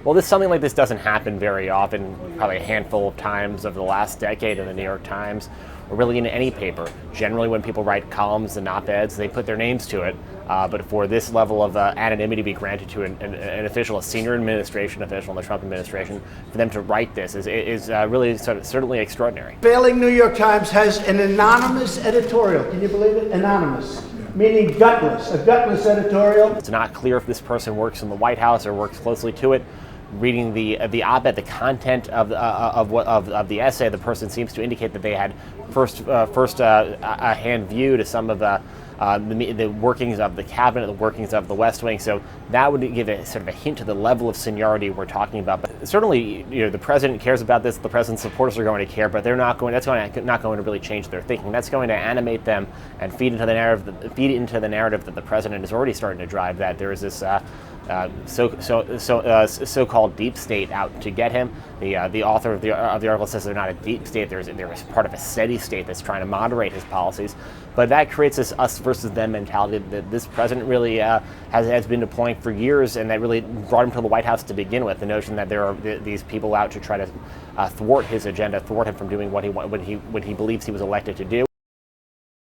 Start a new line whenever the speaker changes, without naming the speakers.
Well, something like this doesn't happen very often, probably a handful of times over the last decade in the New York Times, or really in any paper. Generally, when people write columns and op-eds, they put their names to it. But for this level of anonymity to be granted to an official, a senior administration official in the Trump administration, for them to write this is really certainly extraordinary.
Failing New York Times has an anonymous editorial. Can you believe it? Anonymous. Meaning gutless, a gutless editorial.
It's not clear if this person works in the White House or works closely to it. Reading the op-ed, the content of the essay, the person seems to indicate that they had a hand view to some of the workings of the cabinet, the workings of the West Wing. So that would give a sort of a hint to the level of seniority we're talking about. But certainly, the president cares about this. The president's supporters are going to care, but not going to really change their thinking. That's going to animate them and feed into the narrative that the president is already starting to drive. That there is this so-called deep state out to get him. The author of the article says they're not a deep state. They're part of a steady state that's trying to moderate his policies. But that creates this us versus them mentality that this president really has been deploying for years, and that really brought him to the White House to begin with. The notion that there are these people out to try to thwart his agenda, thwart him from doing what he believes he was elected to do.